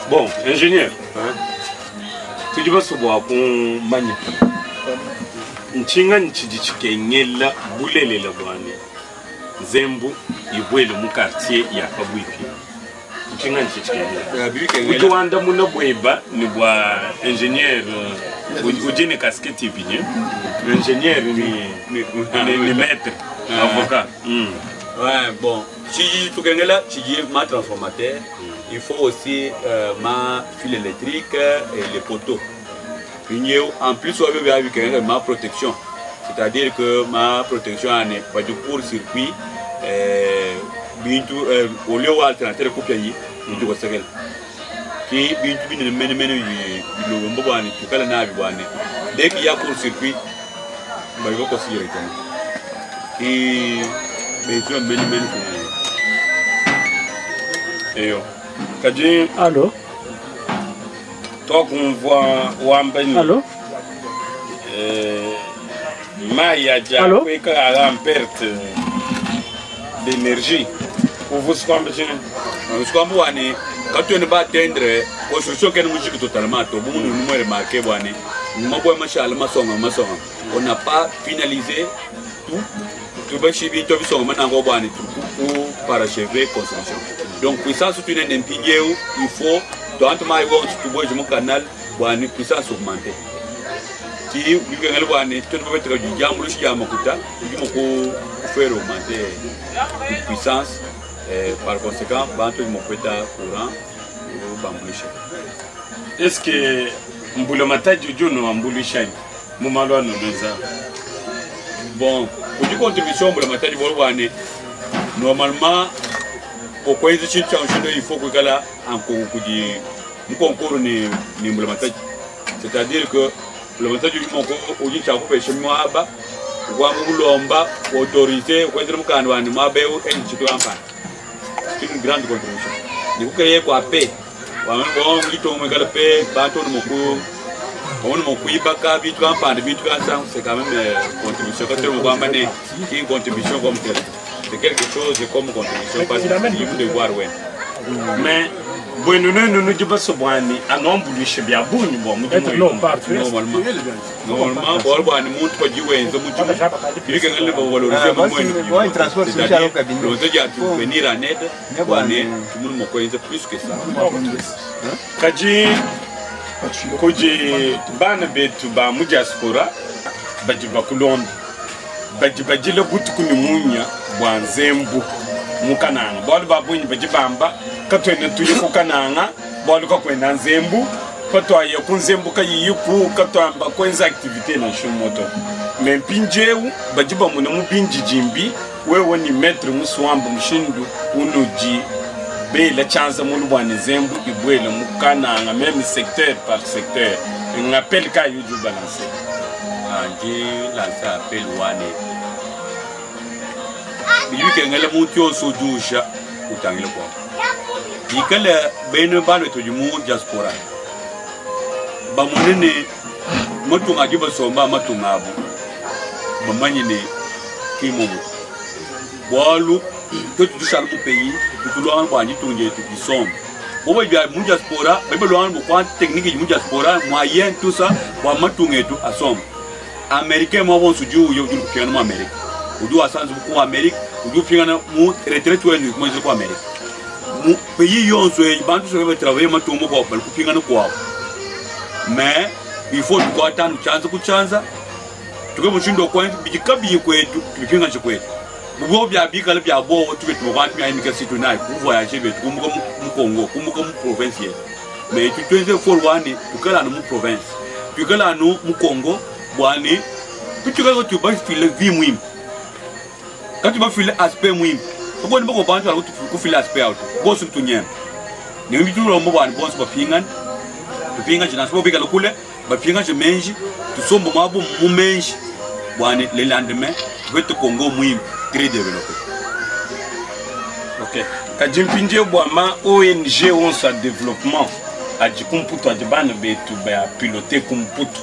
Bon, ingénieur. Tu dis pas ce bois qu'on manie. Nchinga nchijichike ngela bulele la bwane. Zembu ibwele mu quartier ya Kabwipi. Nchinga nchijichike ngela. Ujuanda muna bweba ni bwa ingénieur ujine casquette ipinye. Ingénieur ni maître avocat. Ouais, bon, si tu connais là, tu dis ma transformateur, il faut aussi ma fil électrique et les poteaux. En plus, on a ma protection, c'est-à-dire que ma protection n'est pas du court-circuit, au lieu où alternateur coupe yi, il doit se faire. Qui bintu ne mène le mbobani, tu peux la dès qu'il y a court-circuit, il va considérer et mais tu as many Eyo. Kaji. Allô? Toi qu'on voit Wambani. Allô? Maya Dia a en perte d'énergie. Pour vous scamber. Nous sommes quand tu ne vas atteindre construction qui est musique totalement, nous remarqué on n'a pas finalisé tout. Tu vas chier tout ça maintenant pour parachever construction. Donc puissance tu n'es impigé il faut dans tu vois mon canal pour une puissance augmentée. Si vous voulez voir tu peux mettre du diamant le chien makuta il faut faire augmenter la puissance par conséquent bantu mon courant est-ce que mbulamata jojo no ambulisha mumalo anobeza bon pour une contribution mbulamata du bolwane normalement au point de chute il faut que là encore concours ni mbulamata c'est-à-dire que mbulamata du moko oji cha ko pêcher moi ba wa mulomba autorité ko ndre mukando wani mabe en chito ampa c'est une grande contribution ni ko créer quoi paix wa on ngito mo gala paix ba to mo ko on mo ko ibaka bitu ampa bitu kan c'est quand même contribution quand on va mener une contribution comme telle c'est quelque chose comme contribution parce que il faut devoir ouais mais bueno nous diba sobwani anombuluishe bya bunyu bo mu normalement pour bwani muntu ko jiwenzo mu il que ngale bo valoriser mo moi transport social au cabinet on te dit à venir en aide bwani tout le monde mo ko plus que ça kaji koji bana betu ba mu diaspora baji bakulonda baji le butuku ni munya bwanzembu mukananga bolo babunyi baji bamba katwene tuye kukananga bolo ko kwenda nzembu patwa ye kunzembu kayiku katwamba kwenza activité na shumoto mempinjeu baji bamuna mupinji jimbi wewe ni maître muswamba mushindu unoji bela chance mulubwane zembu ibwele mukananga même secteur par secteur un appel ka yuju balancer anje lancer appel wane biyu ke ngala mutu so dusha utangile kwa dikale beno balo to jumu diaspora ba munene matunga jiba somba matunga abu bamanyi ne kimo bolu to tu salu pays tu lo an bani tunje tu som oba bia mu diaspora ba lo an kwa technique mu diaspora moyen tout ça wa matunga tu asom américain mo bon suju yo du piano mo amérique udu asanzu ko amérique udu piano mu retraite wenu mo ko amérique mu pays yon so e bantu so travailler matunga ko bal ku piano ko mais il faut tu attendre chance ku chanza tuko mushindo kwa bijikabi kwetu tupinga chikwetu bubo bya bikala bya bo tubetu kwa tumi ayimika situ nayi ku voyager betu kumuka mu Congo kumuka mu province ye mais tu twenze for wani tukala no mu province tukala no mu Congo bwani tutuka ko tu ba file vie muhimu kati ba file aspect muhimu ko ni bako bantu ala ku file aspect out bo sun tunyem ni bitu ro mo bwani bo so pingan tupinga china so bikala kule ba pinga je menji tu sombo mabo mu menji bwani le lendemain vetu Congo muhimu très développé. Ok. Kajimpinje bwama ONG on sa développement a jikumputu ajibana betu ba piloter kumputu.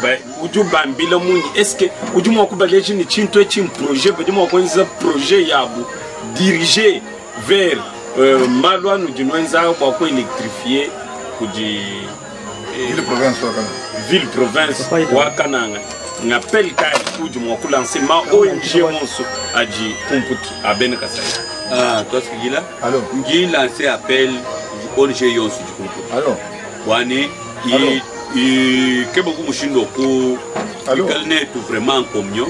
Ba uju bambila muni est-ce que uju mo kubaleje ni chinto chim projet ba mo kwenza projet yabu diriger vers malwa nous dinwenza kwa ko électrifier kuji ville province wa kananga ngapel kai kuji mo kulanse ma ONG monso aji pumput abene kasai toi ce qu'il a alors j'ai lancé appel ONG yonsu du pumput alors wani i ke beaucoup mushindo ko kalne tout vraiment en communion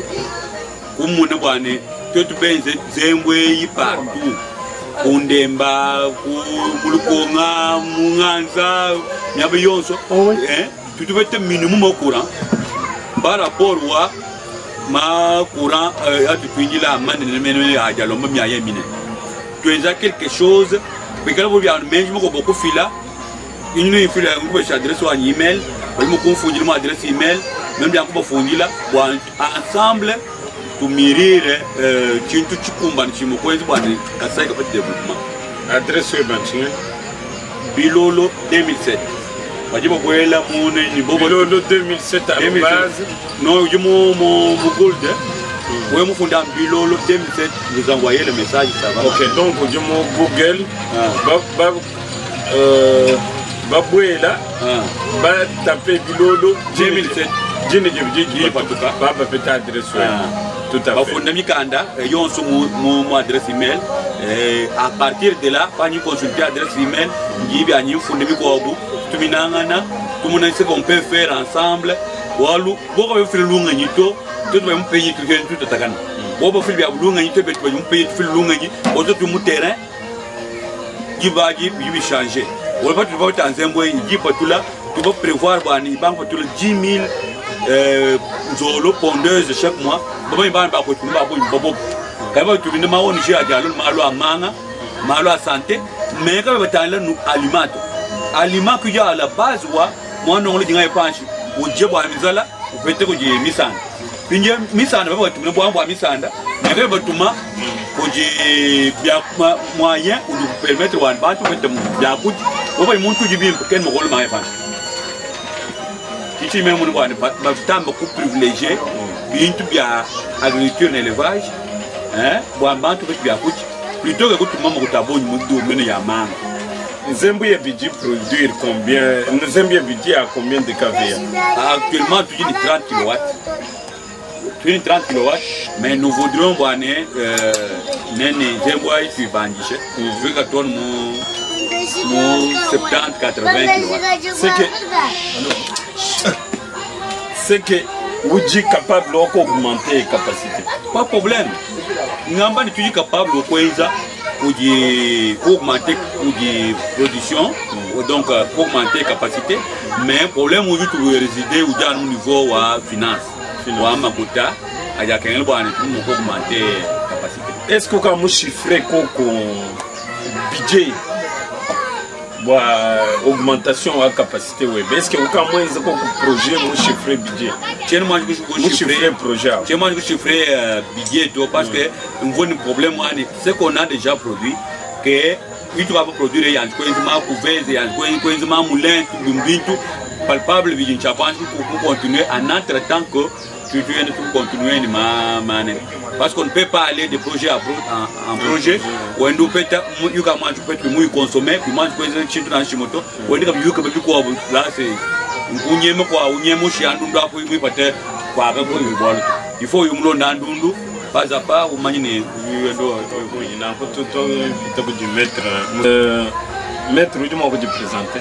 kumune bwani tout benze zembwe yi partout kundemba kulukonga munganza nyabe yonso tu devais être minimum au courant par rapport à ma courant à tu finis là man à dialomba mi aye mine tu as quelque chose mais quand vous bien mais je me beaucoup fila une fila on peut s'adresser sur un email on me confondre mon adresse email même bien qu'on fournir là ensemble pour mirer tintu chikumba nchimo kwenzi bwana kasai ka développement adresse banchine Bilolo 2007 wajibu kwela mune ni bobo Bilolo 2007 à base non je mon gold ouais mon fondant Bilolo 2007 vous envoyez le message ça va OK donc je mon Google ba bwela ba taper Bilolo 2007 jine je pas tout cas ba peut adresse tout à fait bafunda mikanda yonso mo adresse email à partir de là pas ni consulter adresse email ngibi anyi funda mikobu tuminangana tumuna ce qu'on peut faire ensemble walu boko be filunga nyito tout be mpeyi tout takana bobo fil bi abulunga nyito be to mpeyi filunga nyi oto tu mu terrain gibaji bi changer wala pas tu vas tanzembo ngi patula tu vas prévoir bani banque patula 10000 zolo pondeuse chaque mois baba ibana ba ko tumba bo bobo kaba tu binde ma woni ji ajalo malo amanga malo a santé mais ka ba tanla nu aliment que ya à la base wa mo no le dinga epanchi o jebo amizala o fete ko je misanda pinje misanda ba tu ne bo ambo misanda mais ka ba tuma ko je bien moyen ou de permettre wa ba tu fete bien ko bo ba mon tu ji bien ken mo ko ma epanchi qui même on va temps beaucoup privilégié bien tout bien agriculture et élevage hein bon bantu bien plutôt que tout le monde ko mudu mene ya manga Zembouye Bidji produire combien Zembouye Bidji a combien de kVA actuellement tu dis 30 kW tu 30 kW mais nous voudrions voir nene Zembouye tu bandishe vu que ton mon 70 80 kW c'est que vous êtes capable d'augmenter les capacités. Pas de problème. Nous sommes capables d'augmenter la production, donc augmenter la capacité. Mais le problème est que vous résidez au niveau de la finance. Il y a augmenter la capacité. Est-ce que vous avez chiffré le budget augmentation de la capacité web? Est-ce que vous avez un projet pour chiffrer le budget? Chiffrer projet. Je chiffrer budget parce que nous avons un problème. Ce qu'on a déjà produit, que il doit produire, il y a un couvert, il y a un moulin, palpable, pour continuer en entre-temps que tu viens de continuer parce qu'on ne peut pas aller de projet en projet. Où on peut consommer, puis manger dans le chimoto. Où on là c'est il faut pas à pas ou maître, je vais vous présenter.